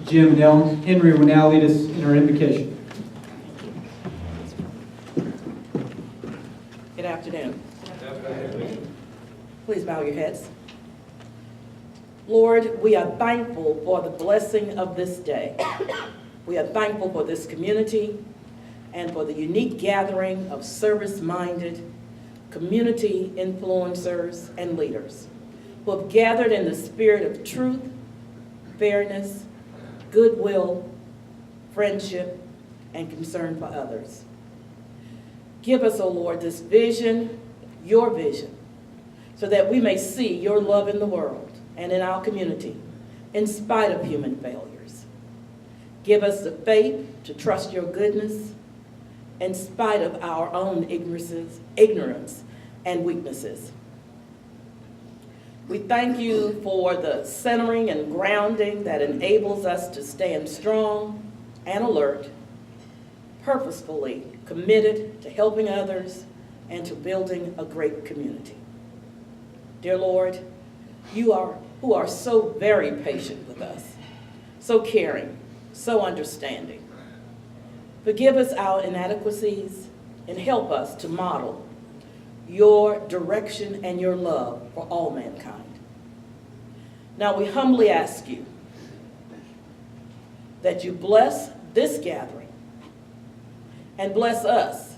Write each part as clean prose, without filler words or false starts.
Jim and Ellen. Henry will now lead us in our invocation. Good afternoon. Please bow your heads. Lord, we are thankful for the blessing of this day. We are thankful for this community and for the unique gathering of service-minded community influencers and leaders who have gathered in the spirit of truth, fairness, goodwill, friendship, and concern for others. Give us, O Lord, this vision, your vision, so that we may see your love in the world and in our community, in spite of human failures. Give us the faith to trust your goodness, in spite of our own ignorance and weaknesses. We thank you for the centering and grounding that enables us to stand strong and alert, purposefully committed to helping others and to building a great community. Dear Lord, you who are so very patient with us, so caring, so understanding. Forgive us our inadequacies and help us to model your direction and your love for all mankind. Now we humbly ask you that you bless this gathering and bless us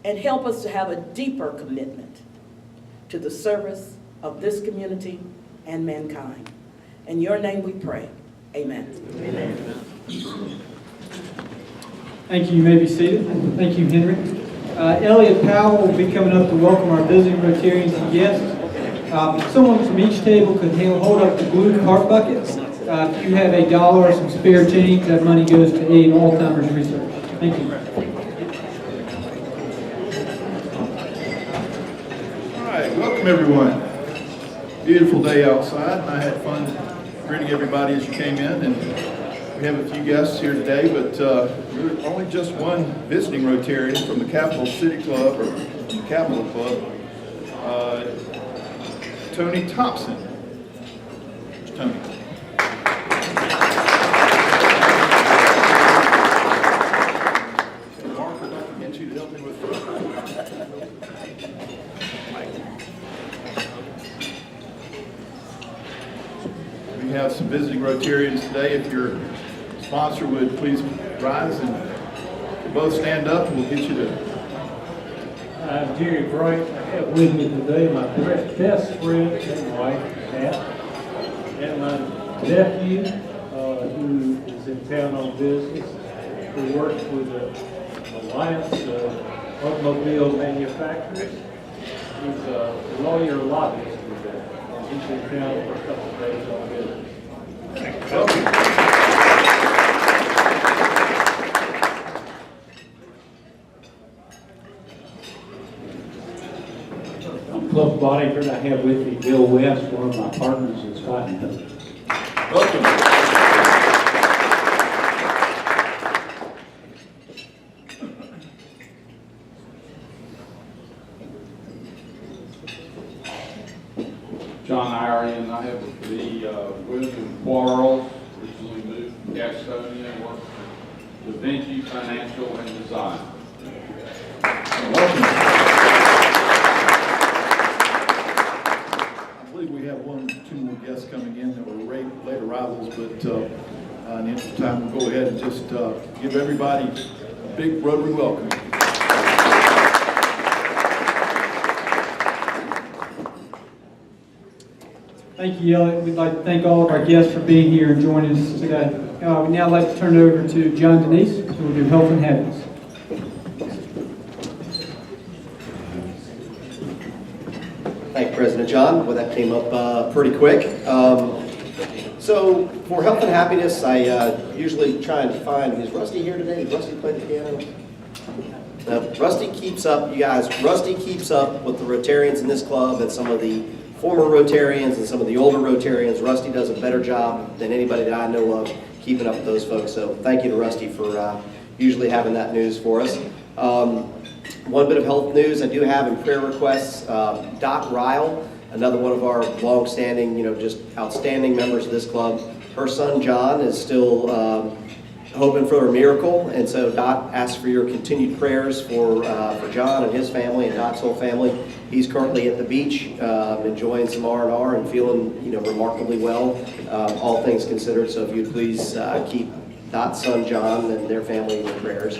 and help us to have a deeper commitment to the service of this community and mankind. In your name we pray. Amen. Amen. Thank you. You may be seated. Thank you, Henry. Elliot Powell will be coming up to welcome our visiting Rotarians and guests. Someone from each table could hold up the blue cart buckets. If you have $1 or some spare change, that money goes to aid Alzheimer's research. Thank you. All right, welcome everyone. Beautiful day outside, and I had fun greeting everybody as you came in. And we have a few guests here today, but we're only just one visiting Rotarian from the Capital City Club, or the Capitol Club, Tony Thompson. Where's Tony? Mark, I'd like to get you to help me with We have some visiting Rotarians today. If your sponsor would please rise and both stand up, and we'll get you to. I'm Jerry Bright. I have with me today my best friend and wife, Pat, and my nephew, who is in town on business, who works with the Alliance of Automobile Manufacturers. He's a lawyer lobbyist with that, and he's in town for a couple of days on business. Welcome. Club bodyguard, I have with me Bill West, one of my partners in Scott and Hill. Welcome. John Irie, I have with me William Quarles, originally moved from Gastonia, worked for Da Vinci Financial and Design. ample time, we'll go ahead and just give everybody a big Rotary welcome. Thank you, Elliot. We'd like to thank all of our guests for being here and joining us today. We'd now like to turn it over to John Denise, who will do health and happiness. Thank you, President John. Well, that came up pretty quick. So for health and happiness, I usually try and find, is Rusty here today? Did Rusty play the piano? No, Rusty keeps up, you guys, Rusty keeps up with the Rotarians in this club and some of the former Rotarians and some of the older Rotarians. Rusty does a better job than anybody that I know of keeping up with those folks. So thank you to Rusty for usually having that news for us. One bit of health news I do have in prayer requests. Doc Ryle, another one of our long-standing, just outstanding members of this club. Her son John is still hoping for a miracle, and so Dot asks for your continued prayers for John and his family and Dot's whole family. He's currently at the beach, enjoying some R&R and feeling, remarkably well, all things considered. So if you'd please keep Dot's son John and their family in your prayers.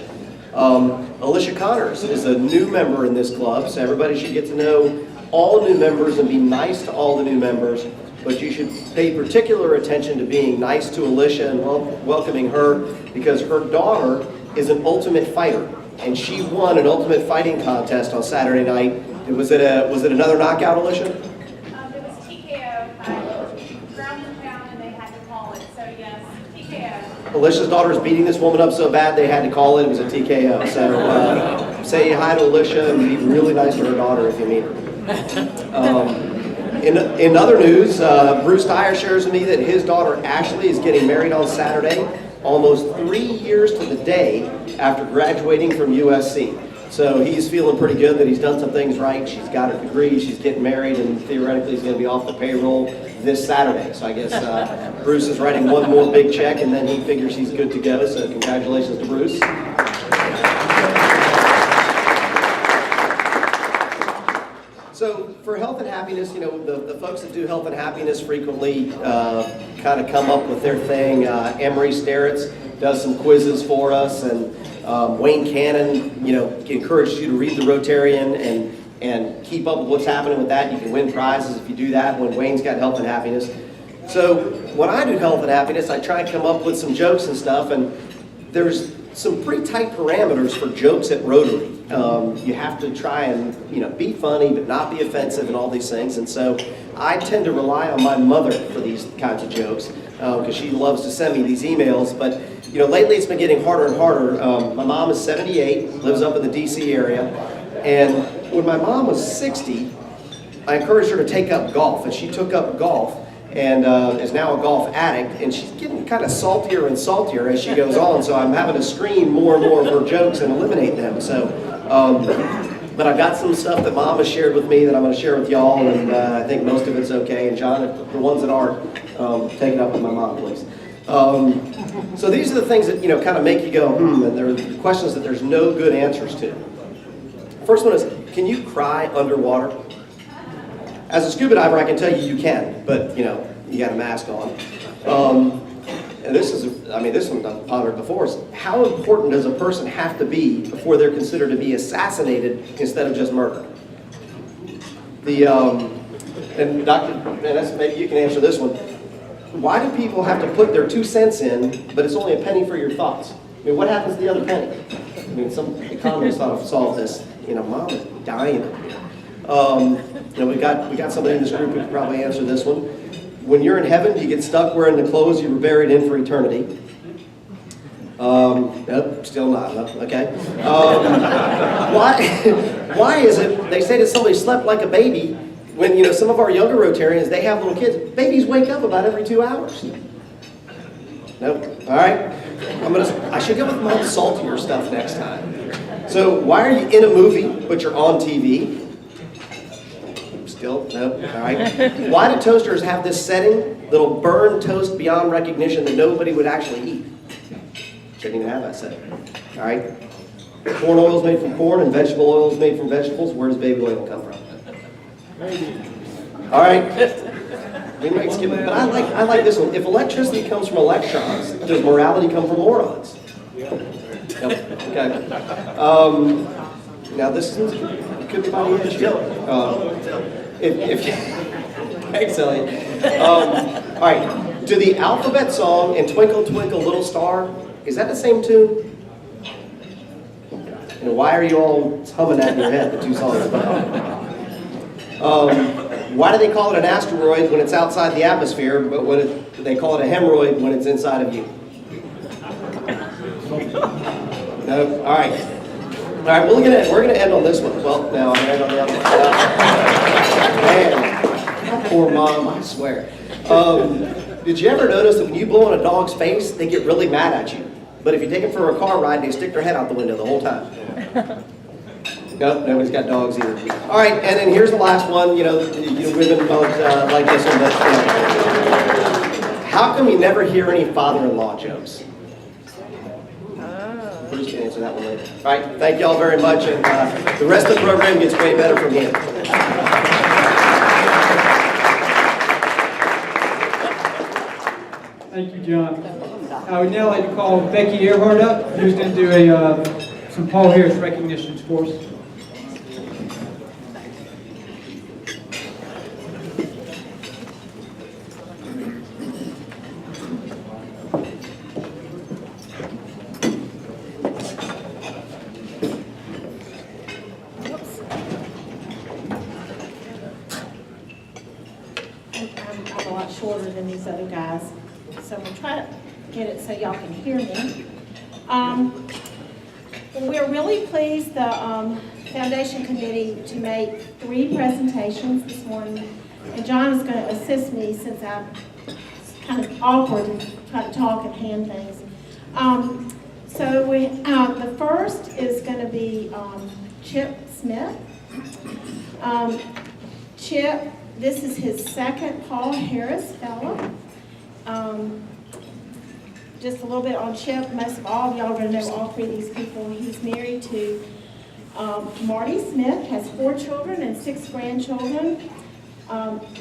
Alicia Connors is a new member in this club, so everybody should get to know all new members and be nice to all the new members. But you should pay particular attention to being nice to Alicia and welcoming her, because her daughter is an ultimate fighter, and she won an ultimate fighting contest on Saturday night. Was it another knockout, Alicia? It was TKO. Ground and pound, and they had to call it. So yes, TKO. Alicia's daughter is beating this woman up so bad they had to call it. It was a TKO. So say hi to Alicia and be really nice to her daughter if you meet her. In other news, Bruce Dyer shares with me that his daughter Ashley is getting married on Saturday, almost 3 years to the day after graduating from USC. So he's feeling pretty good that he's done some things right. She's got her degree, she's getting married, and theoretically he's going to be off the payroll this Saturday. So I guess Bruce is writing one more big check, and then he figures he's good to go. So congratulations to Bruce. So for health and happiness, the folks that do health and happiness frequently kind of come up with their thing. Emery Starretts does some quizzes for us, and Wayne Cannon, encourages you to read the Rotarian and keep up with what's happening with that. You can win prizes if you do that when Wayne's got health and happiness. So when I do health and happiness, I try and come up with some jokes and stuff, and there's some pretty tight parameters for jokes at Rotary. You have to try and be funny but not be offensive and all these things, and so I tend to rely on my mother for these kinds of jokes because she loves to send me these emails. But lately it's been getting harder and harder. My mom is 78, lives up in the DC area, and when my mom was 60, I encouraged her to take up golf, and she took up golf and is now a golf addict, and she's getting kind of saltier and saltier as she goes on, so I'm having to screen more and more of her jokes and eliminate them. So, but I've got some stuff that Mom has shared with me that I'm going to share with y'all, and I think most of it's okay. And John, the ones that aren't, take it up with my mom, please. So these are the things that kind of make you go, and they're questions that there's no good answers to. First one is, can you cry underwater? As a scuba diver, I can tell you can, but you got a mask on. And this one I've pondered before, is how important does a person have to be before they're considered to be assassinated instead of just murdered? And Dr. Nessen, maybe you can answer this one. Why do people have to put their 2 cents in, but it's only a penny for your thoughts? I mean, what happens to the other penny? I mean, some economists thought to solve this. Mom is dying up here. We got somebody in this group who could probably answer this one. When you're in heaven, do you get stuck wearing the clothes you were buried in for eternity? Nope, still not. No, okay. Why is it they say that somebody slept like a baby when some of our younger Rotarians, they have little kids? Babies wake up about every 2 hours. Nope. All right. I should go with my saltier stuff next time. So why are you in a movie but you're on TV? Still, no, all right. Why do toasters have this setting that'll burn toast beyond recognition that nobody would actually eat? Shouldn't even have that setting. All right. Corn oil is made from corn and vegetable oil is made from vegetables. Where does baby oil come from? All right. We might skip it, but I like this one. If electricity comes from electrons, does morality come from morons? Yep. Okay. Now this could be my edge here. Thanks, Elliot. All right. Do the alphabet song and Twinkle Twinkle Little Star, is that the same tune? And why are you all humming that in your head, the two songs? Why do they call it an asteroid when it's outside the atmosphere, but they call it a hemorrhoid when it's inside of you? No? All right. All right, we're gonna end on this one. Well, no, I'll end on the other one. Man, poor mom, I swear. Did you ever notice that when you blow in a dog's face, they get really mad at you? But if you take them for a car ride, they stick their head out the window the whole time. Nope, nobody's got dogs either. All right, and then here's the last one. You women don't like this one, but how come you never hear any father-in-law jokes? Bruce can answer that one later. All right, thank you all very much, and the rest of the program gets way better from here. Thank you, John. I would now like to call Becky Earhart up, who's going to do some Paul Harris recognitions for us. I'm a lot shorter than these other guys, so we'll try to get it so y'all can hear me. We're really pleased, the Foundation Committee, to make 3 presentations this morning, and John is going to assist me since it's kind of awkward to try to talk and hand things. So the first is going to be Chip Smith. Chip, this is his second Paul Harris Fellow. Just a little bit on Chip. Most of all of y'all are going to know all 3 of these people. He's married to Marty Smith, has 4 children and 6 grandchildren.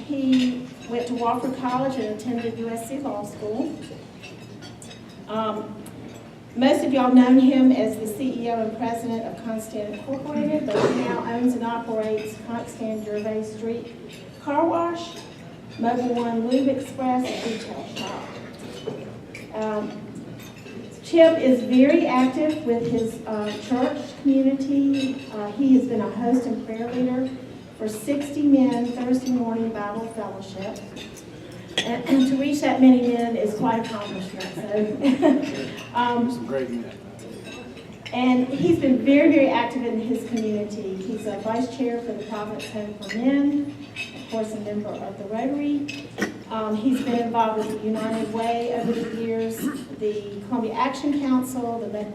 He went to Wofford College and attended USC Law School. Most of y'all known him as the CEO and president of Constant Incorporated, but he now owns and operates Constant Gervais Street Car Wash, Mobile One Lube Express, and retail shop. Chip is very active with his church community. He has been a host and prayer leader for 60 Men Thursday Morning Bible Fellowship. And to reach that many men is quite an accomplishment. Some great men. And he's been very, very active in his community. He's a vice chair for the Providence Home for Men, of course a member of the Rotary. He's been involved with the United Way over the years, the Columbia Action Council, the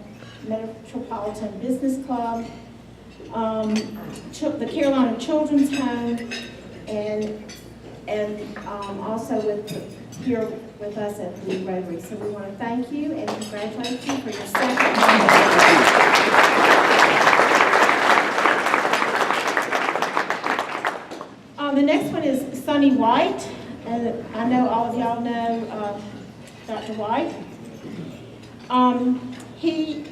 Metropolitan Business Club, the Carolina Children's Home, and also here with us at the Rotary. So we want to thank you and congratulate you for your second. The next one is Sonny White, and I know all of y'all know Dr. White. He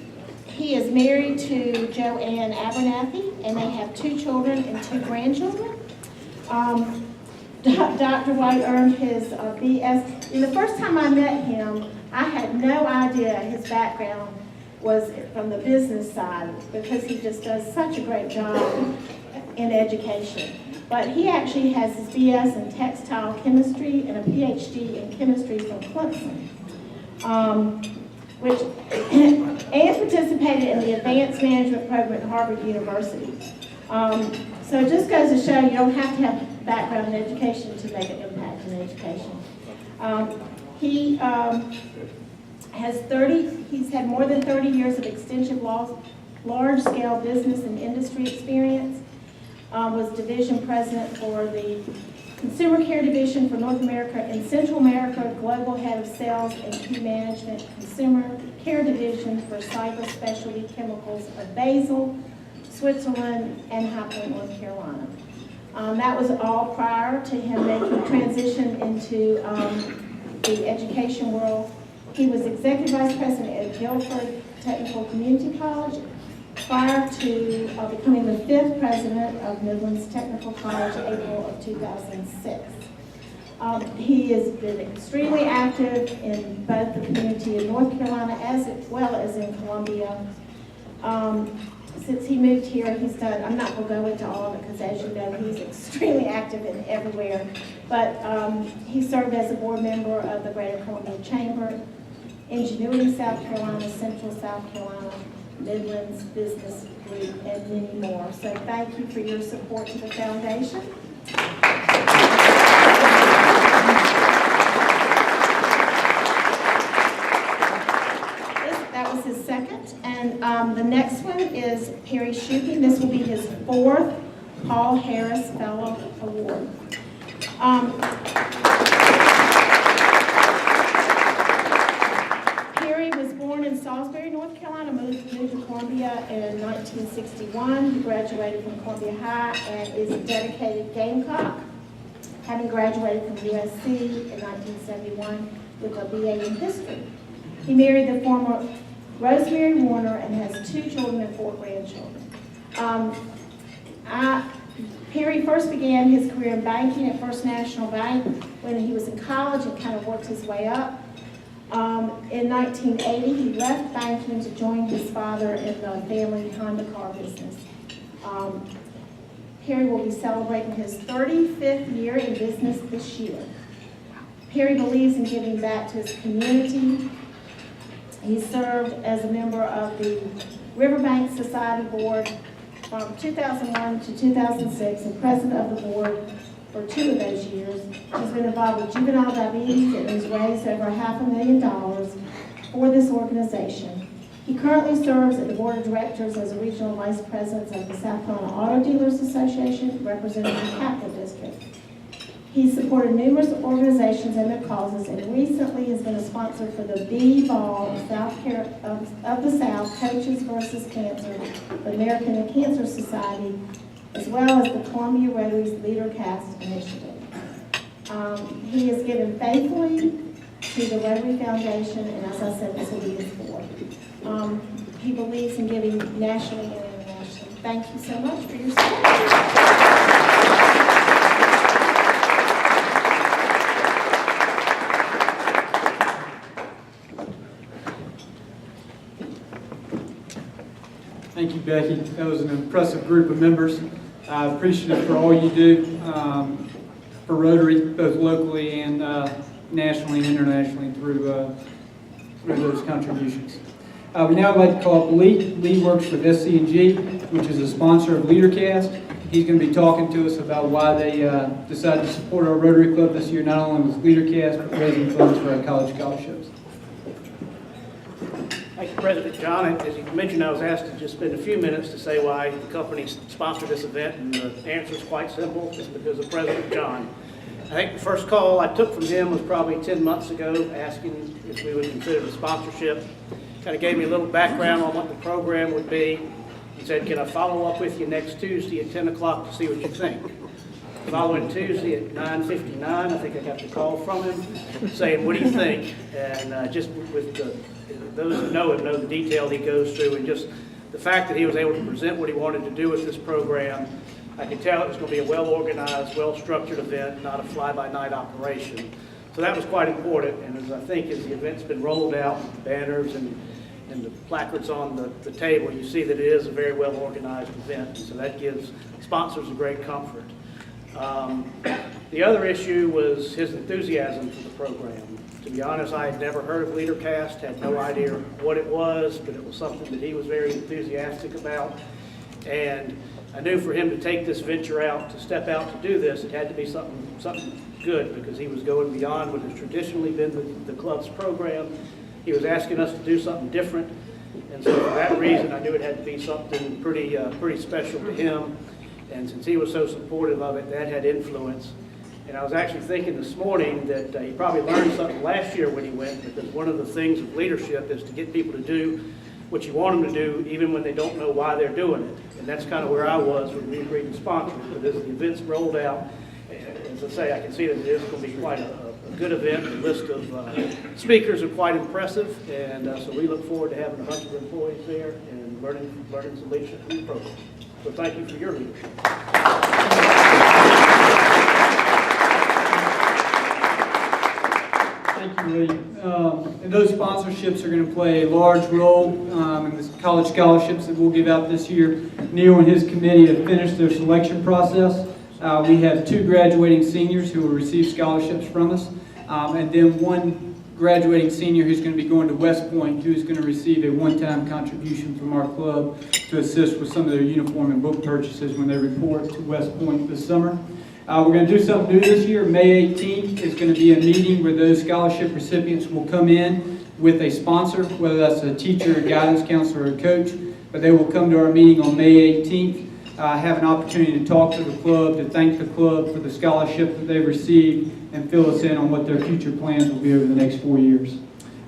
is married to Joanne Abernathy, and they have 2 children and 2 grandchildren. Dr. White earned his BS. And the first time I met him, I had no idea his background was from the business side, because he just does such a great job in education. But he actually has his BS in textile chemistry and a PhD in chemistry from Clemson, and participated in the advanced management program at Harvard University. So it just goes to show you don't have to have background in education to make an impact in education. He he's had more than 30 years of extensive large-scale business and industry experience. Was division president for the Consumer Care Division for North America and Central America, global head of sales and key management, Consumer Care Division for Cyber Specialty Chemicals of Basel, Switzerland, and High Point, North Carolina. That was all prior to him making transition into the education world. He was Executive Vice President at Guilford Technical Community College prior to becoming the 5th President of Midlands Technical College, April of 2006. He has been extremely active in both the community in North Carolina as well as in Columbia. Since he moved here, he's done, I'm not going to go into all of it because as you know, he's extremely active in everywhere. But he served as a board member of the Greater Columbia Chamber, Ingenuity South Carolina, Central South Carolina, Midlands Business Group, and many more. So thank you for your support to the foundation. That was his second. And the next one is Perry Shuping. This will be his 4th Paul Harris Fellow Award. Perry was born in Salisbury, North Carolina, moved to Columbia in 1961. He graduated from Columbia High and is a dedicated Gamecock, having graduated from USC in 1971 with a BA in history. He married the former Rosemary Warner and has 2 children and 4 grandchildren. Perry first began his career in banking at First National Bank when he was in college and kind of worked his way up. In 1980, he left banking to join his father in the family Honda car business. Perry will be celebrating his 35th year in business this year. Perry believes in giving back to his community. He served as a member of the Riverbank Society Board from 2001 to 2006 and president of the board for 2 of those years. He's been involved with juvenile diabetes and has raised over $500,000 for this organization. He currently serves at the board of directors as a regional vice president of the South Carolina Auto Dealers Association, representing the Capital District. He's supported numerous organizations and their causes, and recently has been a sponsor for the B-Ball of the South, Coaches versus Cancer, the American Cancer Society, as well as the Columbia Rotary's LeaderCast initiative. He has given faithfully to the Rotary Foundation, and as I said, this will be his 4th. He believes in giving nationally and internationally. Thank you so much for your support. Thank you, Becky. That was an impressive group of members. I appreciate it for all you do for Rotary, both locally and nationally and internationally through those contributions. We now would like to call up Lee. Lee works for SC&G, which is a sponsor of LeaderCast. He's going to be talking to us about why they decided to support our Rotary Club this year, not only with LeaderCast, but raising funds for our college scholarships. Thank you, President John. As you mentioned, I was asked to just spend a few minutes to say why the company sponsored this event, and the answer is quite simple. It's because of President John. I think the first call I took from him was probably 10 months ago, asking if we would consider the sponsorship. Kind of gave me a little background on what the program would be, and said, can I follow up with you next Tuesday at 10 o'clock to see what you think? The following Tuesday at 9:59, I think I got the call from him saying, what do you think? And just with those who know him know the detail he goes through, and just the fact that he was able to present what he wanted to do with this program. I could tell it was going to be a well-organized, well-structured event, not a fly-by-night operation. So that was quite important, and as the event's been rolled out, with the banners and the placards on the table, you see that it is a very well-organized event, so that gives sponsors a great comfort. The other issue was his enthusiasm for the program. To be honest, I had never heard of LeaderCast, had no idea what it was, but it was something that he was very enthusiastic about. And I knew for him to take this venture out, to step out to do this, it had to be something good, because he was going beyond what has traditionally been the club's program. He was asking us to do something different, and so for that reason, I knew it had to be something pretty special to him. And since he was so supportive of it, that had influence. And I was actually thinking this morning that he probably learned something last year when he went, because one of the things of leadership is to get people to do what you want them to do, even when they don't know why they're doing it. And that's kind of where I was when we agreed to sponsor it. But as the event's rolled out, as I say, I can see that it is going to be quite a good event. The list of speakers are quite impressive, and so we look forward to having a bunch of employees there and learning some leadership from the program. So thank you for your leadership. Thank you, Lee. And those sponsorships are going to play a large role in the college scholarships that we'll give out this year. Neil and his committee have finished their selection process. We have 2 graduating seniors who will receive scholarships from us, and then 1 graduating senior who's going to be going to West Point, who's going to receive a one-time contribution from our club to assist with some of their uniform and book purchases when they report to West Point this summer. We're going to do something new this year. May 18th is going to be a meeting where those scholarship recipients will come in with a sponsor, whether that's a teacher, a guidance counselor, or a coach, but they will come to our meeting on May 18th, have an opportunity to talk to the club, to thank the club for the scholarship that they've received, and fill us in on what their future plans will be over the next 4 years.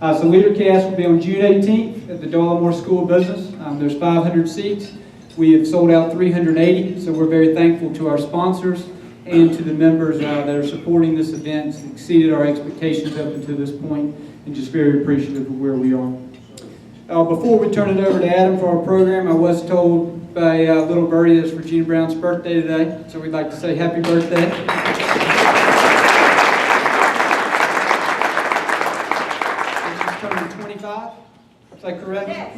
So LeaderCast will be on June 18th at the Darla School of Business. There's 500 seats. We have sold out 380, so we're very thankful to our sponsors and to the members that are supporting this event. It's exceeded our expectations up until this point, and just very appreciative of where we are. Before we turn it over to Adam for our program, I was told by little birdie that it's Regina Brown's birthday today, so we'd like to say happy birthday. She's turning 25. Is that correct? Yes.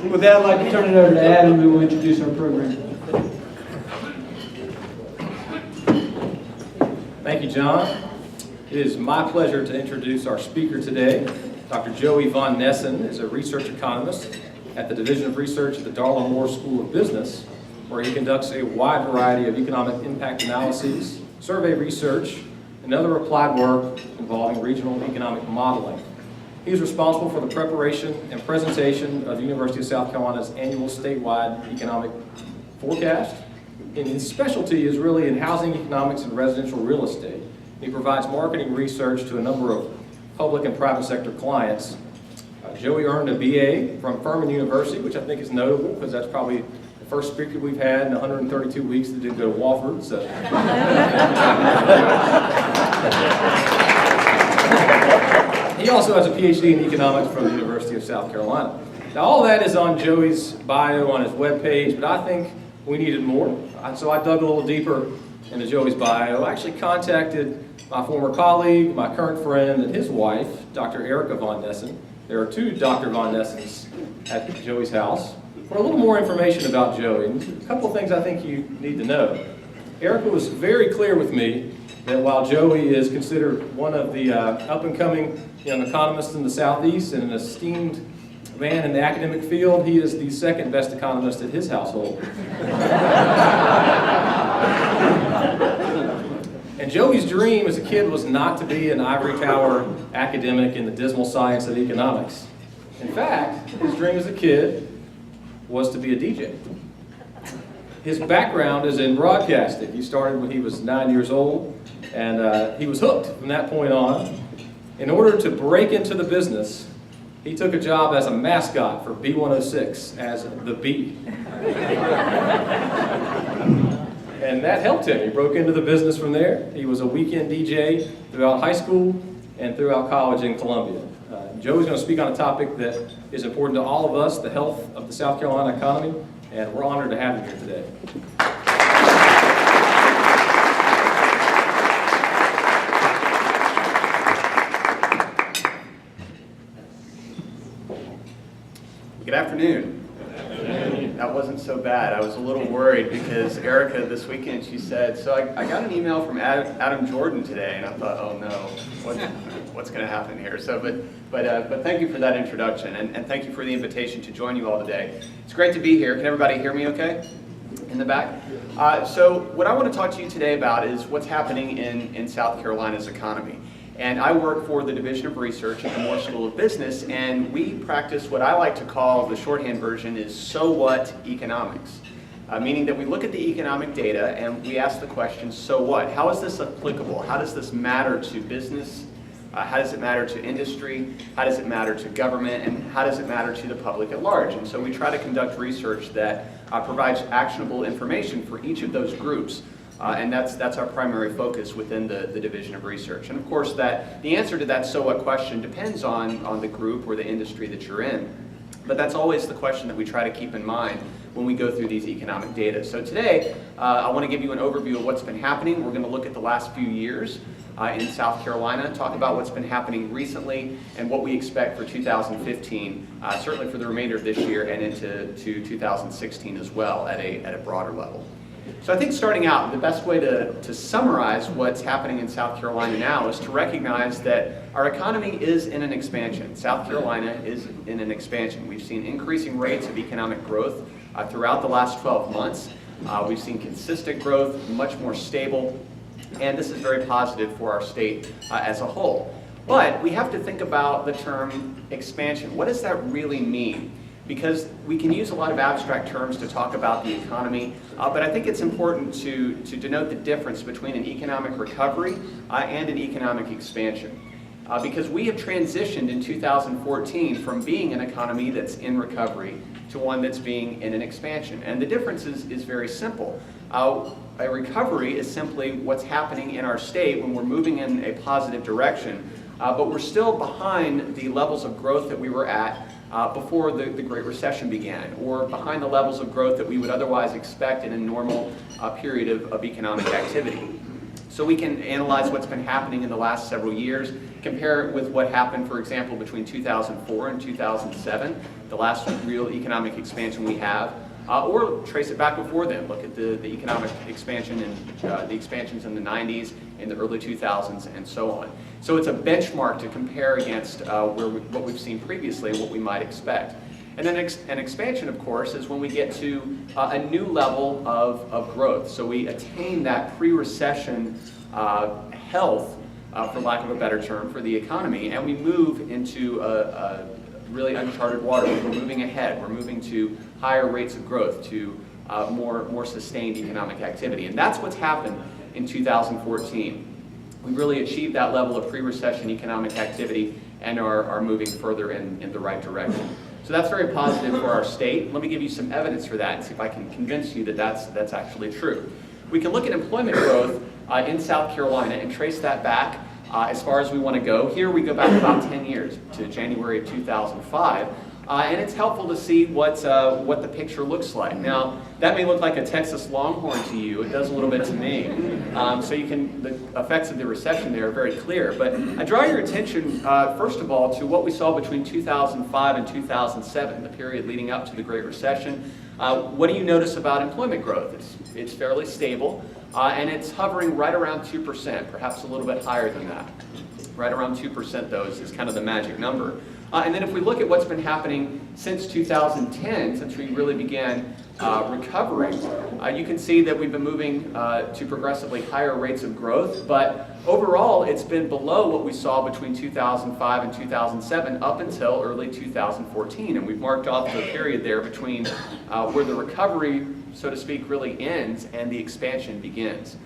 With that, I'd like to turn it over to Adam, who will introduce our program. Thank you, John. It is my pleasure to introduce our speaker today. Dr. Joey von Nessen is a research economist at the Division of Research at the Darla School of Business, where he conducts a wide variety of economic impact analyses, survey research, and other applied work involving regional economic modeling. He is responsible for the preparation and presentation of the University of South Carolina's annual statewide economic forecast. And his specialty is really in housing economics and residential real estate. He provides marketing research to a number of public and private sector clients. Joey earned a BA from Furman University, which I think is notable because that's probably the first speaker we've had in 132 weeks that didn't go to Wofford. So. He also has a PhD in economics from the University of South Carolina. Now all that is on Joey's bio on his webpage, but I think we needed more. So I dug a little deeper into Joey's bio. I actually contacted my former colleague, my current friend, and his wife, Dr. Erica von Nessen. There are 2 Dr. von Nessens at Joey's house for a little more information about Joey. And a couple of things I think you need to know. Erica was very clear with me that while Joey is considered one of the up-and-coming young economists in the Southeast and an esteemed man in the academic field, he is the second best economist at his household. And Joey's dream as a kid was not to be an ivory tower academic in the dismal science of economics. In fact, his dream as a kid was to be a DJ. His background is in broadcasting. He started when he was 9 years old, and he was hooked from that point on. In order to break into the business, he took a job as a mascot for B106 as the Bee. And that helped him. He broke into the business from there. He was a weekend DJ throughout high school and throughout college in Columbia. Joey's going to speak on a topic that is important to all of us, the health of the South Carolina economy, and we're honored to have him here today. Good afternoon. That wasn't so bad. I was a little worried because Erica this weekend, she said, so I got an email from Adam Jordan today, and I thought, oh no, what's going to happen here? So, but thank you for that introduction, and thank you for the invitation to join you all today. It's great to be here. Can everybody hear me okay? In the back? So what I want to talk to you today about is what's happening in South Carolina's economy. And I work for the Division of Research at the Moore School of Business, and we practice what I like to call, the shorthand version is so what economics. Meaning that we look at the economic data and we ask the question, so what? How is this applicable? How does this matter to business, How does it matter to industry? How does it matter to government? And how does it matter to the public at large? And so we try to conduct research that provides actionable information for each of those groups. And that's our primary focus within the Division of Research. And of course, the answer to that so what question depends on the group or the industry that you're in. But that's always the question that we try to keep in mind when we go through these economic data. So today, I want to give you an overview of what's been happening. We're going to look at the last few years in South Carolina, talk about what's been happening recently and what we expect for 2015, certainly for the remainder of this year and into 2016 as well at a broader level. So I think starting out, the best way to summarize what's happening in South Carolina now is to recognize that our economy is in an expansion. South Carolina is in an expansion. We've seen increasing rates of economic growth throughout the last 12 months. We've seen consistent growth, much more stable, and this is very positive for our state as a whole. But we have to think about the term expansion. What does that really mean? Because we can use a lot of abstract terms to talk about the economy, but I think it's important to denote the difference between an economic recovery and an economic expansion. Because we have transitioned in 2014 from being an economy that's in recovery to one that's being in an expansion. And the difference is very simple. A recovery is simply what's happening in our state when we're moving in a positive direction, but we're still behind the levels of growth that we were at before the Great Recession began, or behind the levels of growth that we would otherwise expect in a normal period of economic activity. So we can analyze what's been happening in the last several years, compare it with what happened, for example, between 2004 and 2007, the last real economic expansion we have, or trace it back before then. Look at the economic expansion and the expansions in the 90s, in the early 2000s, and so on. So it's a benchmark to compare against what we've seen previously and what we might expect. And then an expansion, of course, is when we get to a new level of growth. So we attain that pre-recession health, for lack of a better term, for the economy, and we move into a really uncharted water. We're moving ahead. We're moving to higher rates of growth, to more sustained economic activity. And that's what's happened in 2014. We really achieved that level of pre-recession economic activity and are moving further in the right direction. So that's very positive for our state. Let me give you some evidence for that and see if I can convince you that that's actually true. We can look at employment growth in South Carolina and trace that back as far as we want to go. Here we go back about 10 years to January of 2005. And it's helpful to see what the picture looks like. Now, that may look like a Texas Longhorn to you. It does a little bit to me. So the effects of the recession there are very clear. But I draw your attention, first of all, to what we saw between 2005 and 2007, the period leading up to the Great Recession. What do you notice about employment growth? It's fairly stable, and it's hovering right around 2%, perhaps a little bit higher than that. Right around 2%, though, is kind of the magic number. And then if we look at what's been happening since 2010, since we really began recovering, you can see that we've been moving to progressively higher rates of growth, but overall it's been below what we saw between 2005 and 2007 up until early 2014, and we've marked off the period there between where the recovery, so to speak, really ends and the expansion begins.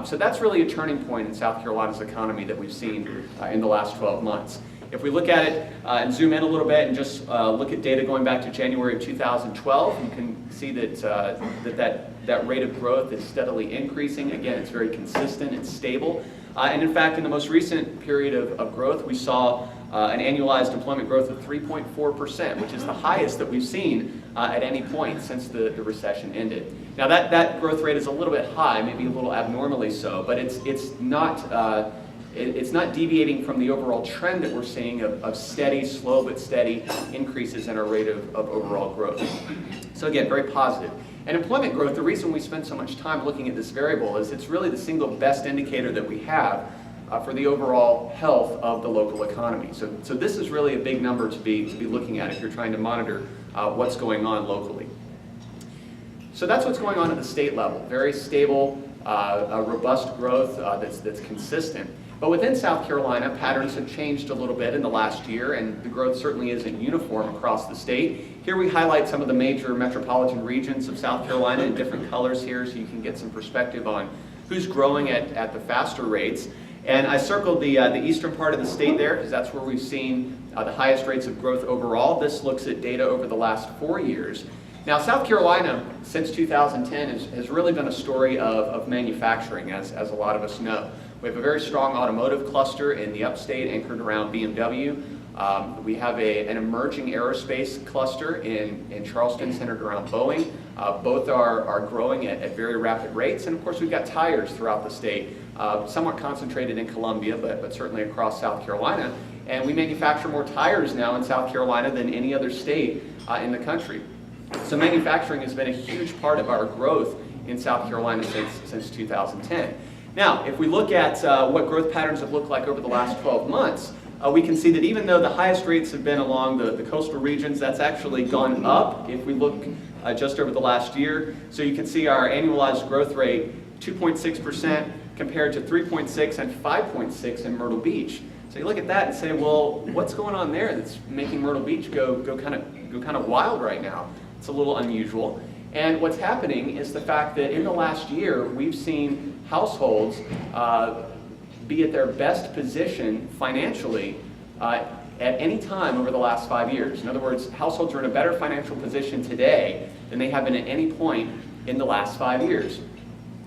So that's really a turning point in South Carolina's economy that we've seen in the last 12 months. If we look at it and zoom in a little bit and just look at data going back to January of 2012, you can see that rate of growth is steadily increasing. Again, it's very consistent, it's stable. And in fact, in the most recent period of growth, we saw an annualized employment growth of 3.4%, which is the highest that we've seen at any point since the recession ended. Now that growth rate is a little bit high, maybe a little abnormally so, but it's not deviating from the overall trend that we're seeing of steady, slow but steady increases in our rate of overall growth. So again, very positive. And employment growth, the reason we spend so much time looking at this variable is it's really the single best indicator that we have for the overall health of the local economy. So this is really a big number to be looking at if you're trying to monitor what's going on locally. So that's what's going on at the state level. Very stable, robust growth that's consistent. But within South Carolina, patterns have changed a little bit in the last year, and the growth certainly isn't uniform across the state. Here we highlight some of the major metropolitan regions of South Carolina in different colors here so you can get some perspective on who's growing at the faster rates. And I circled the eastern part of the state there because that's where we've seen the highest rates of growth overall. This looks at data over the last 4 years. Now, South Carolina, since 2010, has really been a story of manufacturing, as a lot of us know. We have a very strong automotive cluster in the upstate anchored around BMW. We have an emerging aerospace cluster in Charleston centered around Boeing. Both are growing at very rapid rates. And of course, we've got tires throughout the state, somewhat concentrated in Columbia, but certainly across South Carolina. And we manufacture more tires now in South Carolina than any other state in the country. So manufacturing has been a huge part of our growth in South Carolina since 2010. Now, if we look at what growth patterns have looked like over the last 12 months, we can see that even though the highest rates have been along the coastal regions, that's actually gone up if we look just over the last year. So you can see our annualized growth rate, 2.6% compared to 3.6 and 5.6 in Myrtle Beach. So you look at that and say, well, what's going on there that's making Myrtle Beach go kind of wild right now? It's a little unusual. And what's happening is the fact that in the last year, we've seen households be at their best position financially at any time over the last 5 years. In other words, households are in a better financial position today than they have been at any point in the last 5 years.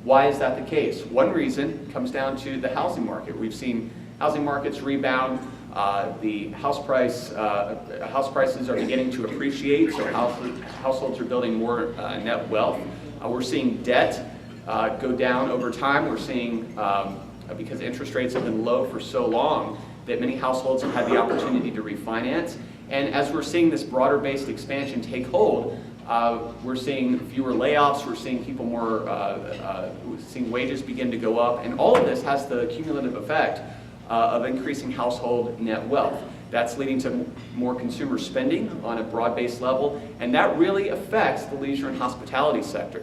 Why is that the case? One reason comes down to the housing market. We've seen housing markets rebound. The house prices are beginning to appreciate, so households are building more net wealth. We're seeing debt go down over time. We're seeing, because interest rates have been low for so long, that many households have had the opportunity to refinance. And as we're seeing this broader-based expansion take hold, we're seeing fewer layoffs, we're seeing people seeing wages begin to go up, and all of this has the cumulative effect of increasing household net wealth. That's leading to more consumer spending on a broad-based level, and that really affects the leisure and hospitality sector.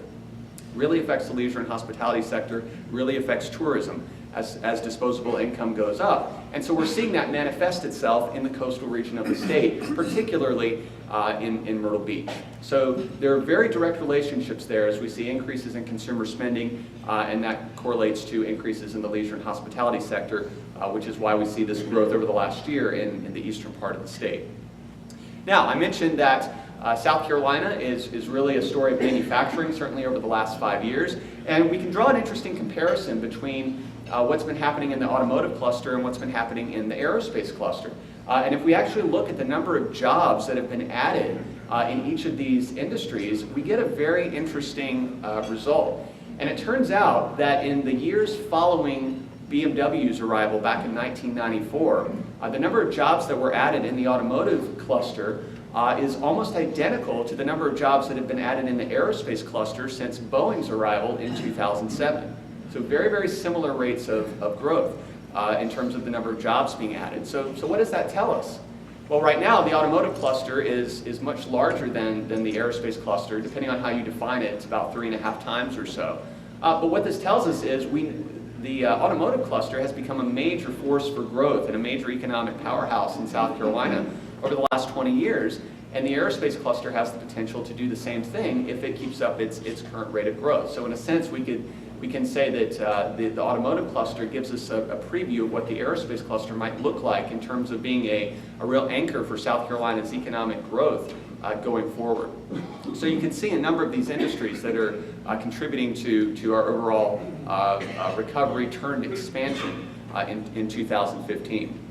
Really affects the leisure and hospitality sector, really affects tourism as disposable income goes up. And so we're seeing that manifest itself in the coastal region of the state, particularly in Myrtle Beach. So there are very direct relationships there as we see increases in consumer spending, and that correlates to increases in the leisure and hospitality sector, which is why we see this growth over the last year in the eastern part of the state. Now, I mentioned that South Carolina is really a story of manufacturing, certainly over the last 5 years. And we can draw an interesting comparison between what's been happening in the automotive cluster and what's been happening in the aerospace cluster. And if we actually look at the number of jobs that have been added in each of these industries, we get a very interesting result. And it turns out that in the years following BMW's arrival back in 1994, the number of jobs that were added in the automotive cluster is almost identical to the number of jobs that have been added in the aerospace cluster since Boeing's arrival in 2007. So very, very similar rates of growth in terms of the number of jobs being added. So what does that tell us? Well, right now, the automotive cluster is much larger than the aerospace cluster. Depending on how you define it, it's about 3.5 times or so. But what this tells us is the automotive cluster has become a major force for growth and a major economic powerhouse in South Carolina over the last 20 years. And the aerospace cluster has the potential to do the same thing if it keeps up its current rate of growth. So in a sense, we can say that the automotive cluster gives us a preview of what the aerospace cluster might look like in terms of being a real anchor for South Carolina's economic growth going forward. So you can see a number of these industries that are contributing to our overall recovery turned expansion in 2015.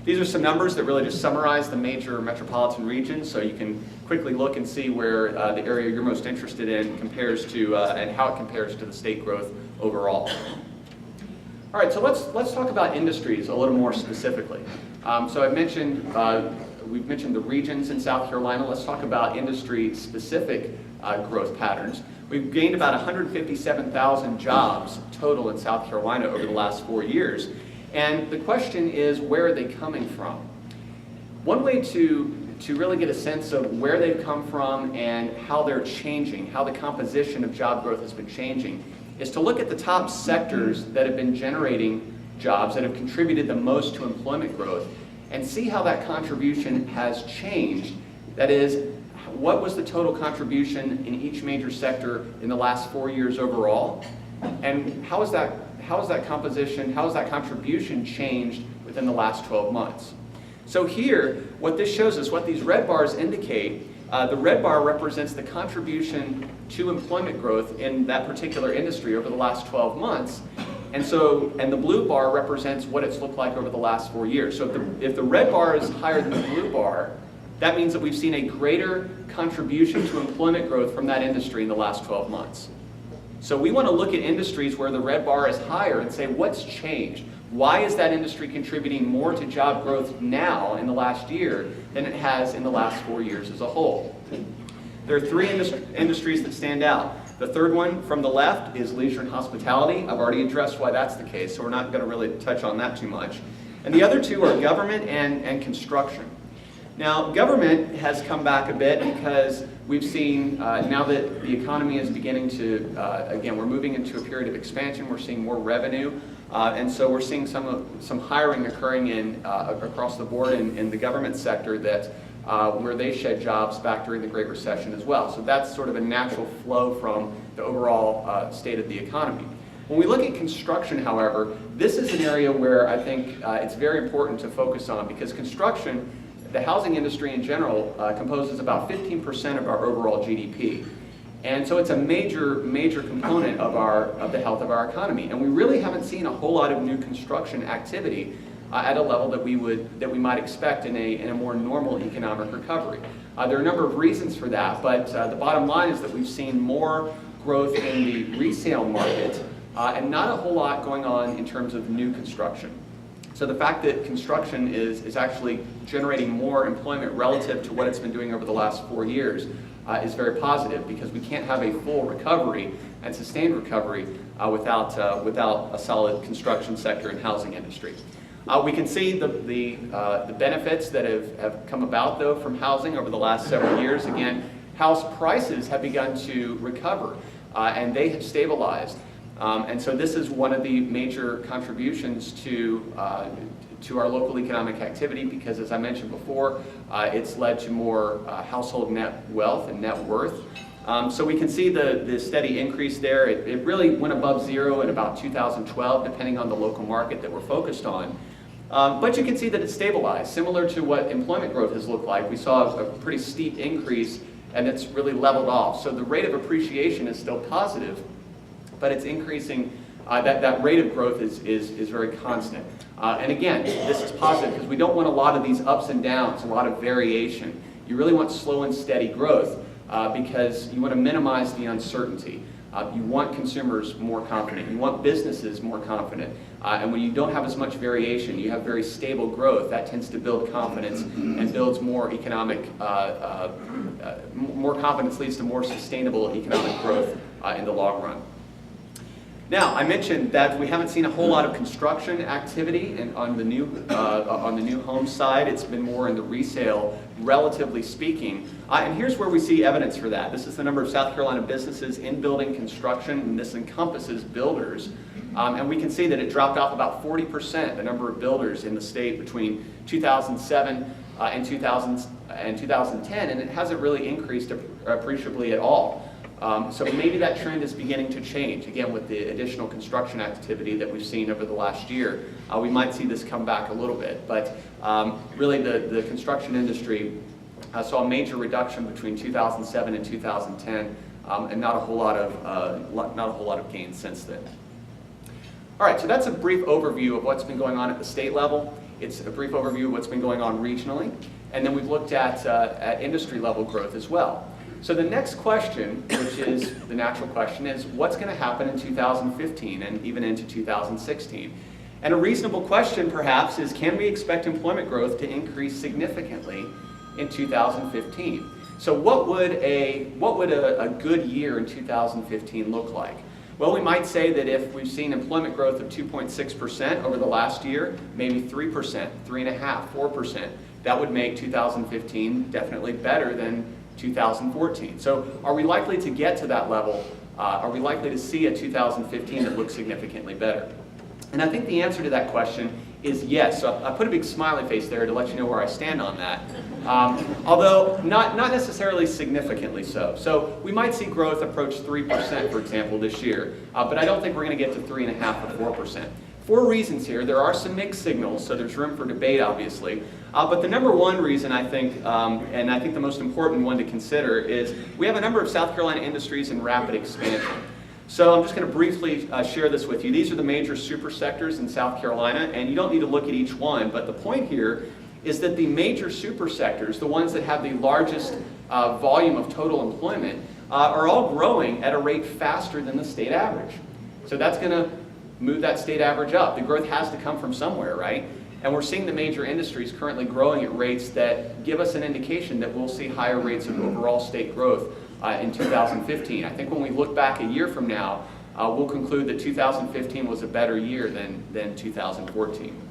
These are some numbers that really just summarize the major metropolitan regions, so you can quickly look and see where the area you're most interested in compares to, and how it compares to the state growth overall. All right, so let's talk about industries a little more specifically. So I've mentioned, we've mentioned the regions in South Carolina. Let's talk about industry-specific growth patterns. We've gained about 157,000 jobs total in South Carolina over the last 4 years. And the question is, where are they coming from? One way to really get a sense of where they've come from and how they're changing, how the composition of job growth has been changing, is to look at the top sectors that have been generating jobs, that have contributed the most to employment growth, and see how that contribution has changed. That is, what was the total contribution in each major sector in the last 4 years overall, and how how has that composition, how has that contribution changed within the last 12 months? So here, what this shows us, what these red bars indicate, the red bar represents the contribution to employment growth in that particular industry over the last 12 months. And the blue bar represents what it's looked like over the last 4 years. So if the red bar is higher than the blue bar, that means that we've seen a greater contribution to employment growth from that industry in the last 12 months. So we want to look at industries where the red bar is higher and say, what's changed? Why is that industry contributing more to job growth now in the last year than it has in the last 4 years as a whole? There are three industries that stand out. The third one from the left is leisure and hospitality. I've already addressed why that's the case, so we're not going to really touch on that too much. And the other two are government and construction. Now, government has come back a bit because we've seen, now that the economy is beginning to, again, we're moving into a period of expansion, we're seeing more revenue, and so we're seeing some hiring occurring across the board in the government sector that where they shed jobs back during the Great Recession as well. So that's sort of a natural flow from the overall state of the economy. When we look at construction, however, this is an area where I think it's very important to focus on, because construction, the housing industry in general, composes about 15% of our overall GDP. And so it's a major component of the health of our economy. And we really haven't seen a whole lot of new construction activity at a level that we might expect in a more normal economic recovery. There are a number of reasons for that, but the bottom line is that we've seen more growth in the resale market and not a whole lot going on in terms of new construction. So the fact that construction is actually generating more employment relative to what it's been doing over the last 4 years is very positive, because we can't have a full recovery and sustained recovery without a solid construction sector and housing industry. We can see the benefits that have come about, though, from housing over the last several years. Again, house prices have begun to recover, and they have stabilized. And so this is one of the major contributions to our local economic activity, because, as I mentioned before, it's led to more household net wealth and net worth. So we can see the steady increase there. It really went above zero in about 2012, depending on the local market that we're focused on. But you can see that it's stabilized, similar to what employment growth has looked like. We saw a pretty steep increase, and it's really leveled off. So the rate of appreciation is still positive, but it's increasing. That rate of growth is very constant. And again, this is positive because we don't want a lot of these ups and downs, a lot of variation. You really want slow and steady growth because you want to minimize the uncertainty. You want consumers more confident. You want businesses more confident. And when you don't have as much variation, you have very stable growth. That tends to build confidence and builds more economic, more confidence leads to more sustainable economic growth in the long run. Now, I mentioned that we haven't seen a whole lot of construction activity on the new home side. It's been more in the resale, relatively speaking. And here's where we see evidence for that. This is the number of South Carolina businesses in building construction, and this encompasses builders. And we can see that it dropped off about 40%, the number of builders in the state between 2007 and 2010, and it hasn't really increased appreciably at all. So maybe that trend is beginning to change. Again, with the additional construction activity that we've seen over the last year, we might see this come back a little bit. But really, the construction industry saw a major reduction between 2007 and 2010, and not a whole lot of gains since then. All right, so that's a brief overview of what's been going on at the state level. It's a brief overview of what's been going on regionally, and then we've looked at industry level growth as well. So the next question, which is the natural question, is what's going to happen in 2015 and even into 2016? And a reasonable question, perhaps, is can we expect employment growth to increase significantly in 2015? So what would a good year in 2015 look like? Well, we might say that if we've seen employment growth of 2.6% over the last year, maybe 3%, 3.5%, 4%, that would make 2015 definitely better than 2014. So are we likely to get to that level? Are we likely to see a 2015 that looks significantly better? And I think the answer to that question is yes. So I put a big smiley face there to let you know where I stand on that. Although not necessarily significantly so. So we might see growth approach 3%, for example, this year. But I don't think we're going to get to 3.5% or 4%. 4 reasons here. There are some mixed signals, so there's room for debate, obviously. But the number one reason, I think, and I think the most important one to consider, is we have a number of South Carolina industries in rapid expansion. So I'm just going to briefly share this with you. These are the major super sectors in South Carolina, and you don't need to look at each one, but the point here is that the major super sectors, the ones that have the largest volume of total employment, are all growing at a rate faster than the state average. So that's going to move that state average up. The growth has to come from somewhere, right? And we're seeing the major industries currently growing at rates that give us an indication that we'll see higher rates of overall state growth in 2015. I think when we look back a year from now, we'll conclude that 2015 was a better year than 2014.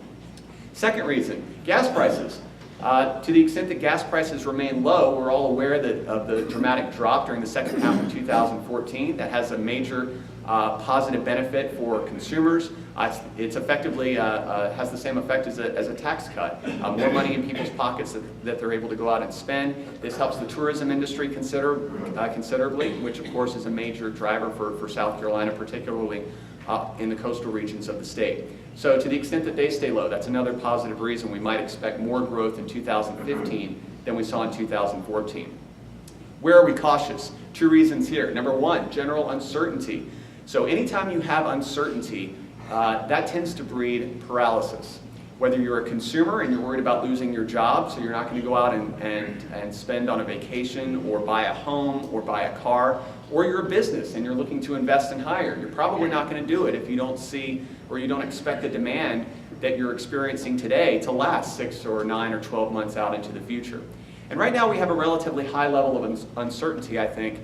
Second reason, gas prices. To the extent that gas prices remain low, we're all aware of the dramatic drop during the second half of 2014. That has a major positive benefit for consumers. It's effectively has the same effect as a tax cut. More money in people's pockets that they're able to go out and spend. This helps the tourism industry considerably, which of course is a major driver for South Carolina, particularly in the coastal regions of the state. So to the extent that they stay low, that's another positive reason we might expect more growth in 2015 than we saw in 2014. Where are we cautious? 2 reasons here. Number 1, general uncertainty. So anytime you have uncertainty, that tends to breed paralysis. Whether you're a consumer and you're worried about losing your job, so you're not going to go out and spend on a vacation or buy a home or buy a car, or you're a business and you're looking to invest and hire, you're probably not going to do it if you don't see or you don't expect the demand that you're experiencing today to last 6 or 9 or 12 months out into the future. And right now we have a relatively high level of uncertainty, I think,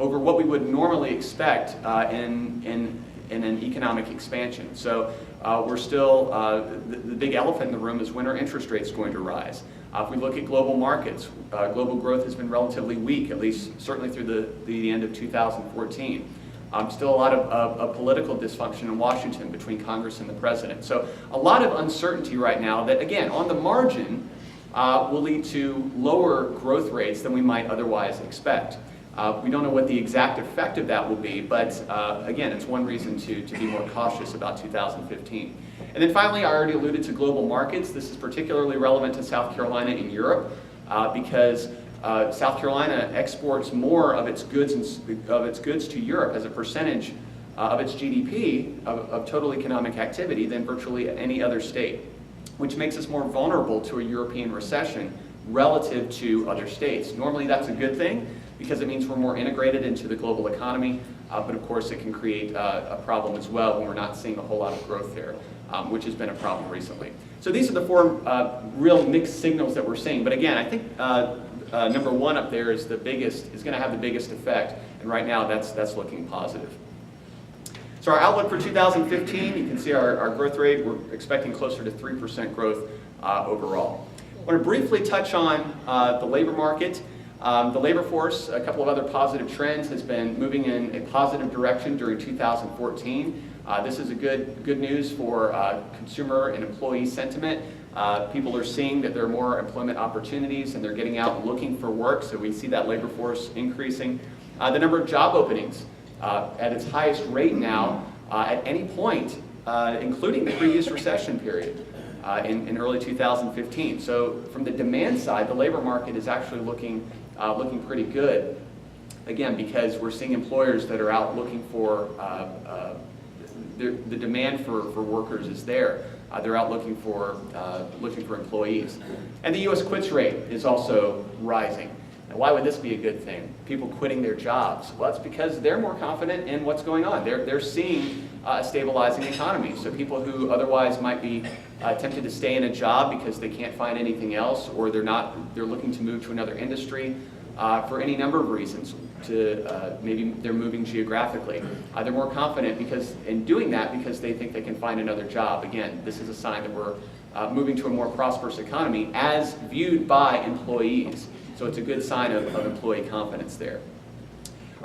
over what we would normally expect in an economic expansion. So we're still, the big elephant in the room is when are interest rates going to rise? If we look at global markets, global growth has been relatively weak, at least certainly through the end of 2014. Still a lot of political dysfunction in Washington between Congress and the President. So a lot of uncertainty right now that, again, on the margin, will lead to lower growth rates than we might otherwise expect. We don't know what the exact effect of that will be, but again, it's one reason to be more cautious about 2015. And then finally, I already alluded to global markets. This is particularly relevant to South Carolina in Europe because South Carolina exports more of its goods to Europe as a percentage of its GDP of total economic activity than virtually any other state, which makes us more vulnerable to a European recession relative to other states. Normally that's a good thing because it means we're more integrated into the global economy, but of course it can create a problem as well when we're not seeing a whole lot of growth there, which has been a problem recently. So these are the 4 real mixed signals that we're seeing. But again, I think number 1 up there is going to have the biggest effect, and right now that's looking positive. So our outlook for 2015, you can see our growth rate, we're expecting closer to 3% growth overall. I want to briefly touch on the labor market. The labor force, a couple of other positive trends, has been moving in a positive direction during 2014. This is a good news for consumer and employee sentiment. People are seeing that there are more employment opportunities and they're getting out and looking for work, so we see that labor force increasing. The number of job openings at its highest rate now at any point, including the previous recession period in early 2015. So from the demand side, the labor market is actually looking pretty good. Again, because we're seeing employers that are out looking for, the demand for workers is there. They're out looking for employees. And the U.S. quits rate is also rising. Now, why would this be a good thing? People quitting their jobs. Well, it's because they're more confident in what's going on. They're seeing a stabilizing economy. So people who otherwise might be tempted to stay in a job because they can't find anything else, or they're looking to move to another industry for any number of reasons. Maybe they're moving geographically. They're more confident in doing that because they think they can find another job. Again, this is a sign that we're moving to a more prosperous economy as viewed by employees. So it's a good sign of employee confidence there.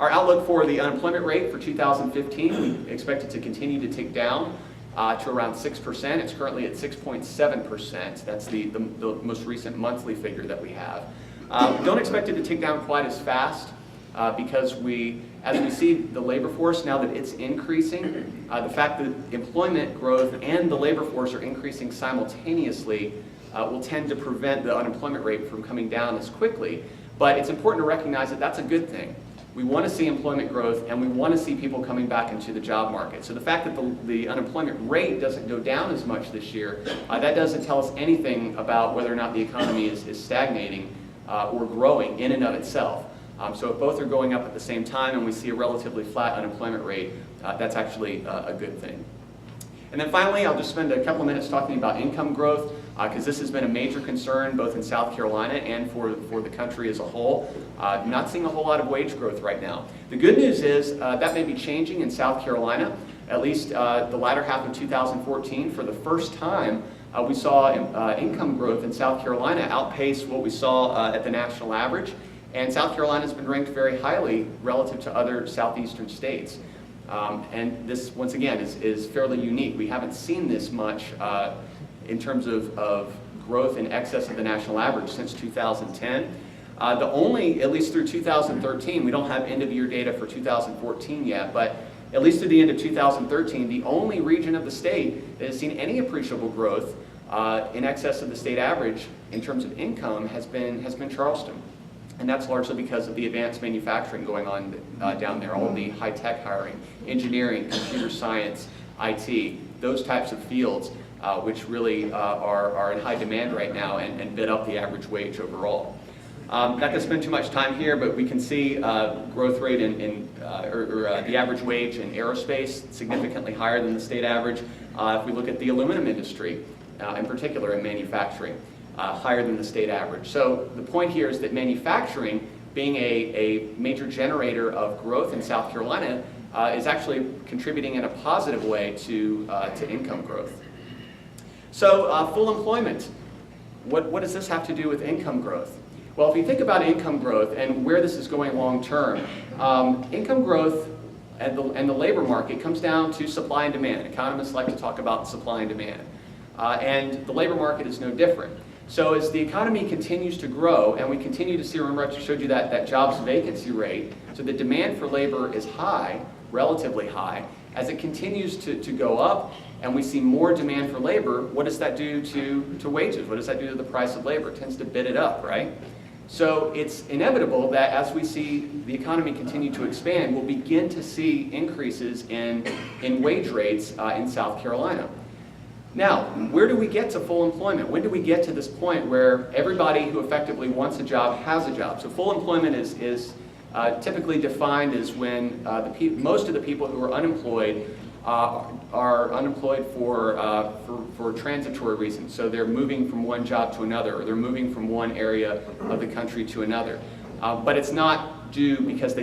Our outlook for the unemployment rate for 2015, we expect it to continue to tick down. to around 6%. It's currently at 6.7%. That's the most recent monthly figure that we have. Don't expect it to tick down quite as fast because as we see the labor force now that it's increasing, the fact that employment growth and the labor force are increasing simultaneously will tend to prevent the unemployment rate from coming down as quickly. But it's important to recognize that that's a good thing. We want to see employment growth and we want to see people coming back into the job market. So the fact that the unemployment rate doesn't go down as much this year, that doesn't tell us anything about whether or not the economy is stagnating or growing in and of itself. So if both are going up at the same time and we see a relatively flat unemployment rate, that's actually a good thing. And then finally, I'll just spend a couple of minutes talking about income growth, because this has been a major concern both in South Carolina and for the country as a whole. Not seeing a whole lot of wage growth right now. The good news is that may be changing in South Carolina, at least the latter half of 2014. For the first time, we saw income growth in South Carolina outpace what we saw at the national average. And South Carolina has been ranked very highly relative to other southeastern states. And this, once again, is fairly unique. We haven't seen this much in terms of growth in excess of the national average since 2010. The only, at least through 2013, we don't have end-of-year data for 2014 yet, but at least through the end of 2013, the only region of the state that has seen any appreciable growth in excess of the state average in terms of income has been Charleston. And that's largely because of the advanced manufacturing going on down there, all the high-tech hiring, engineering, computer science, IT, those types of fields, which really are in high demand right now and bid up the average wage overall. Not going to spend too much time here, but we can see growth rate or the average wage in aerospace significantly higher than the state average. If we look at the aluminum industry, in particular in manufacturing, higher than the state average. So the point here is that manufacturing, being a major generator of growth in South Carolina, is actually contributing in a positive way to income growth. So full employment, what does this have to do with income growth? Well, if you think about income growth and where this is going long term, income growth and the labor market comes down to supply and demand. Economists like to talk about supply and demand. And the labor market is no different. So as the economy continues to grow and we continue to see, remember I just showed you that jobs vacancy rate, so the demand for labor is high, relatively high. As it continues to go up and we see more demand for labor, what does that do to wages? What does that do to the price of labor? It tends to bid it up, right? So it's inevitable that as we see the economy continue to expand, we'll begin to see increases in wage rates in South Carolina. Now, where do we get to full employment? When do we get to this point where everybody who effectively wants a job has a job? So full employment is typically defined as when most of the people who are unemployed are unemployed for transitory reasons. So they're moving from one job to another, or they're moving from one area of the country to another. But it's not due because to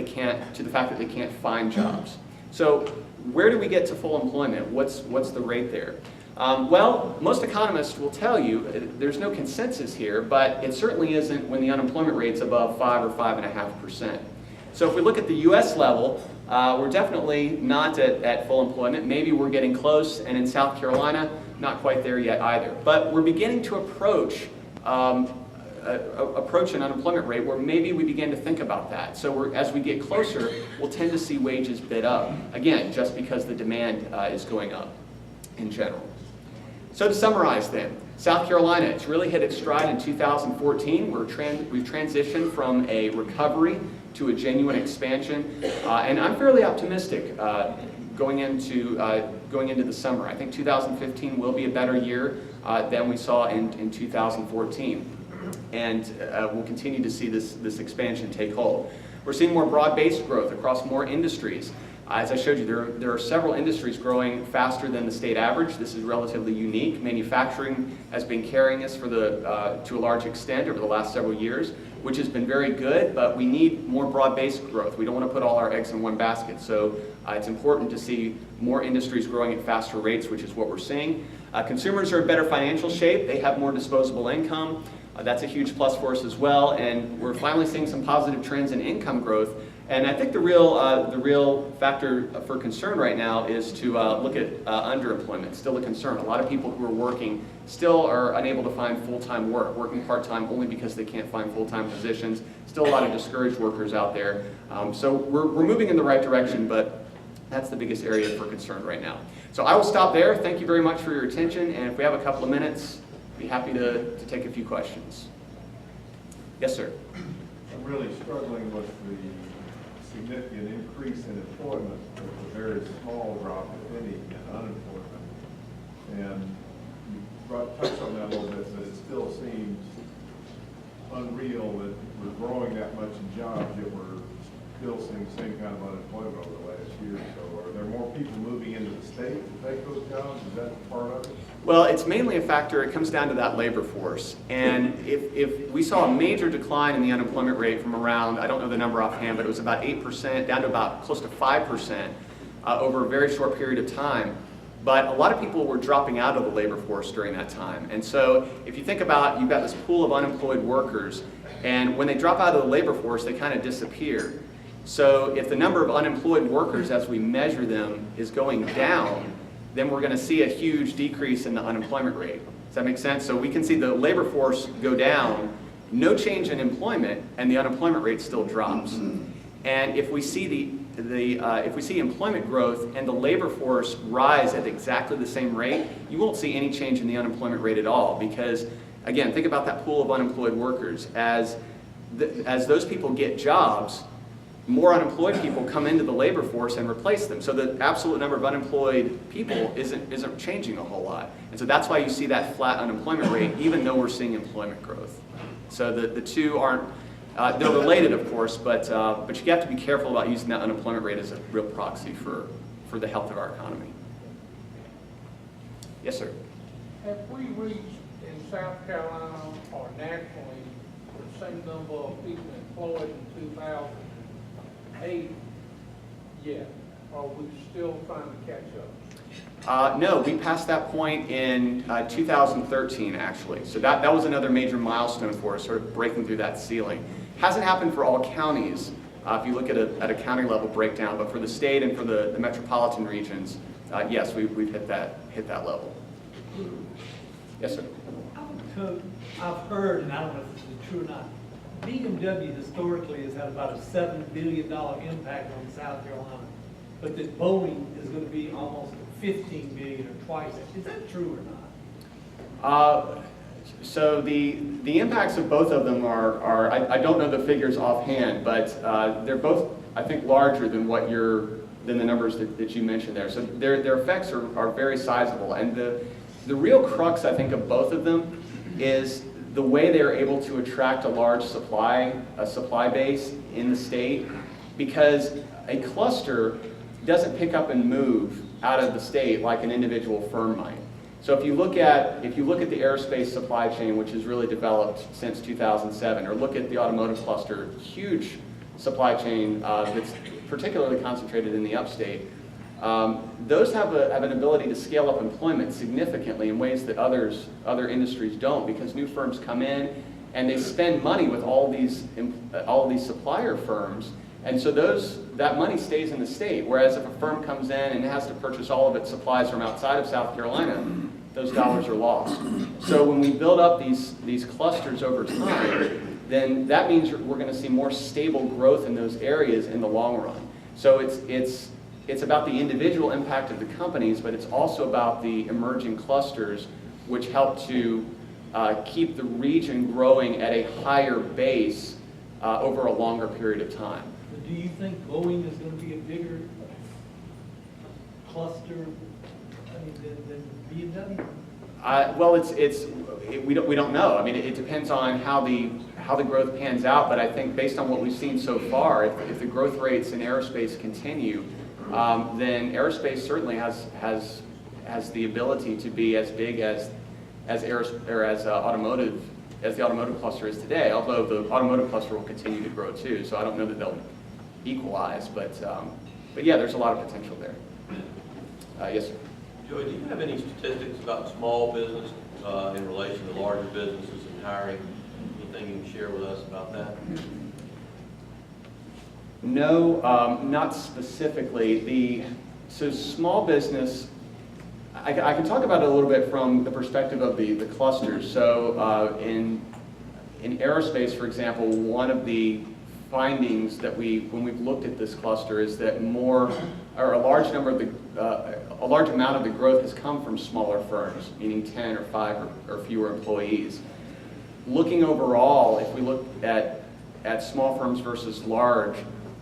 the fact that they can't find jobs. So where do we get to full employment? What's the rate there? Well, most economists will tell you there's no consensus here, but it certainly isn't when the unemployment rate's above 5 or 5.5%. So if we look at the U.S. level, we're definitely not at full employment. Maybe we're getting close, and in South Carolina, not quite there yet either. But we're beginning to approach an unemployment rate where maybe we begin to think about that. So as we get closer, we'll tend to see wages bid up, again, just because the demand is going up in general. So to summarize then, South Carolina, it's really hit its stride in 2014. We've transitioned from a recovery to a genuine expansion, and I'm fairly optimistic going into the summer. I think 2015 will be a better year than we saw in 2014, and we'll continue to see this expansion take hold. We're seeing more broad-based growth across more industries. As I showed you, there are several industries growing faster than the state average. This is relatively unique. Manufacturing has been carrying us to a large extent over the last several years, which has been very good, but we need more broad-based growth. We don't want to put all our eggs in one basket. So it's important to see more industries growing at faster rates, which is what we're seeing. Consumers are in better financial shape. They have more disposable income. That's a huge plus for us as well. And we're finally seeing some positive trends in income growth And I think the real factor for concern right now is to look at underemployment, still a concern. A lot of people who are working still are unable to find full-time work, working part-time only because they can't find full-time positions. Still a lot of discouraged workers out there. So we're moving in the right direction, but that's the biggest area for concern right now. So I will stop there. Thank you very much for your attention, and if we have a couple of minutes, I'd be happy to take a few questions. Yes, sir. I'm really struggling with the significant increase in employment with a very small drop, if any, in unemployment. And you touched on that a little bit, but it still seems unreal that we're growing that much in jobs, yet we're still seeing the same kind of unemployment over the last year. So are there more people moving into the state to take those jobs? Is that part of it? Well, it's mainly a factor, it comes down to that labor force. And if we saw a major decline in the unemployment rate from around, I don't know the number offhand, but it was about 8% down to about close to 5% over a very short period of time. But a lot of people were dropping out of the labor force during that time. And so if you think about, you've got this pool of unemployed workers, and when they drop out of the labor force, they kind of disappear. So if the number of unemployed workers as we measure them is going down, then we're going to see a huge decrease in the unemployment rate. Does that make sense? So we can see the labor force go down, no change in employment, and the unemployment rate still drops. And if we see if we see employment growth and the labor force rise at exactly the same rate, you won't see any change in the unemployment rate at all. Because again, think about that pool of unemployed workers. As those people get jobs, more unemployed people come into the labor force and replace them. So the absolute number of unemployed people isn't changing a whole lot. And so that's why you see that flat unemployment rate, even though we're seeing employment growth. So the two aren't, they're related, of course, but you have to be careful about using that unemployment rate as a real proxy for the health of our economy. Yes, sir. Have we reached in South Carolina or nationally the same number of people employed in 2008 yet? Or are we still trying to catch up? No, we passed that point in 2013, actually. So that was another major milestone for us, sort of breaking through that ceiling. Hasn't happened for all counties, if you look at a county level breakdown, but for the state and for the metropolitan regions, yes, we've hit that level. Yes, sir. So I've heard, and I don't know if this is true or not, BMW historically has had about a $7 billion impact on South Carolina, but that Boeing is going to be almost $15 billion or twice that. Is that true or not? So the impacts of both of them are I don't know the figures offhand, but they're both, I think, larger than than the numbers that you mentioned there. So their effects are very sizable, and the real crux, I think, of both of them is the way they're able to attract a large supply base in the state, because a cluster doesn't pick up and move out of the state like an individual firm might. So if you look at the aerospace supply chain, which has really developed since 2007, or look at the automotive cluster, huge supply chain that's particularly concentrated in the upstate, those have an ability to scale up employment significantly in ways that other industries don't, because new firms come in and they spend money with all these supplier firms, and so that money stays in the state. Whereas if a firm comes in and has to purchase all of its supplies from outside of South Carolina, those dollars are lost. So when we build up these clusters over time, then that means we're going to see more stable growth in those areas in the long run. So it's about the individual impact of the companies, but it's also about the emerging clusters, which help to keep the region growing at a higher base over a longer period of time. But do you think Boeing is going to be a bigger cluster than BMW? Well, we don't know. I mean, it depends on how the growth pans out. But I think based on what we've seen so far, if the growth rates in aerospace continue, then aerospace certainly has the ability to be as big as the automotive cluster is today. Although the automotive cluster will continue to grow too, so I don't know that they'll equalize. But yeah, there's a lot of potential there. Yes, sir. Joey, do you have any statistics about small business in relation to larger businesses and hiring? Anything you can share with us about that? No, not specifically. So small business, I can talk about it a little bit from the perspective of the clusters. So in aerospace, for example, one of the findings that when we've looked at this cluster is that a large amount of the growth has come from smaller firms, meaning 10 or 5 or fewer employees. Looking overall, if we look at small firms versus large,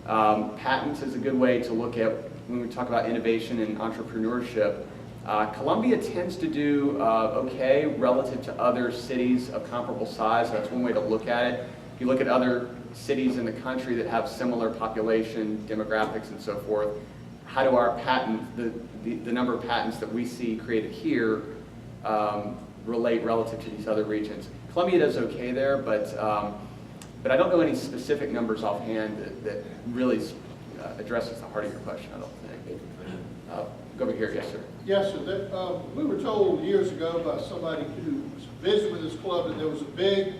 patents is a good way to look at when we talk about innovation and entrepreneurship. Columbia tends to do okay relative to other cities of comparable size. That's one way to look at it. If you look at other cities in the country that have similar population, demographics, and so forth, how do our the number of patents that we see created here relate relative to these other regions? Columbia does okay there, but I don't know any specific numbers offhand that really addresses the heart of your question, I don't think. Go over here, yes, sir. Yes, sir. We were told years ago by somebody who was visiting with this club that there was a big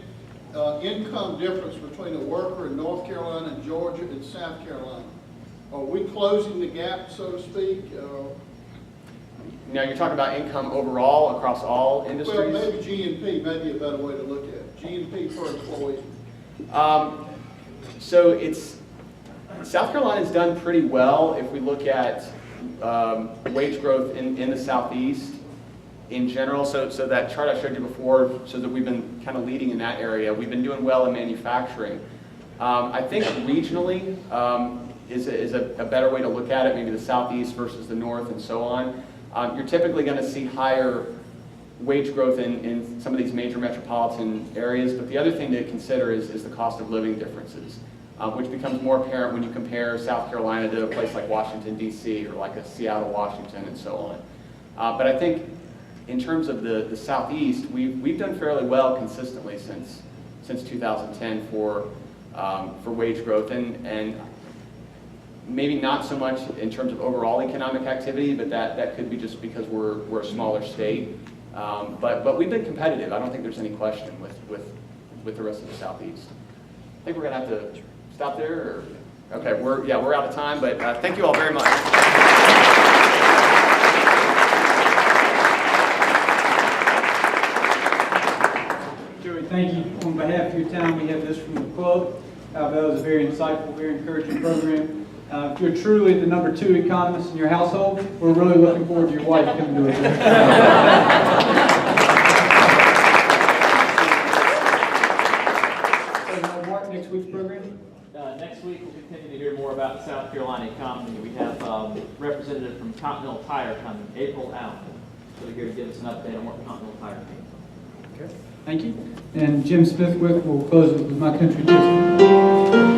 income difference between a worker in North Carolina and Georgia and South Carolina. Are we closing the gap, so to speak? Now you're talking about income overall across all industries? Well, maybe GNP may be a better way to look at it. GNP per employee. So South Carolina's done pretty well if we look at wage growth in the Southeast in general. So that chart I showed you before, so that we've been kind of leading in that area. We've been doing well in manufacturing. I think regionally is a better way to look at it, maybe the Southeast versus the North and so on. You're typically going to see higher wage growth in some of these major metropolitan areas, but the other thing to consider is the cost of living differences, which becomes more apparent when you compare South Carolina to a place like Washington, D.C., or like a Seattle, Washington, and so on. But I think in terms of the Southeast, we've done fairly well consistently since 2010 for wage growth, and maybe not so much in terms of overall economic activity, but that could be just because we're a smaller state. But we've been competitive. I don't think there's any question with the rest of the Southeast. I think we're going to have to stop there. Or, okay, we're out of time, but thank you all very much. Joey, thank you. On behalf of your town, we have this from the club. That was a very insightful, very encouraging program. If you're truly the number 2 economist in your household, we're really looking forward to your wife coming to us. Mark, next week's program? Next week, we'll continue to hear more about the South Carolina economy. We have representative from Continental Tire coming, April Allen. So here to give us an update on what Continental Tire means. Okay, thank you. And Jim Smithwick will close with My Country Disney.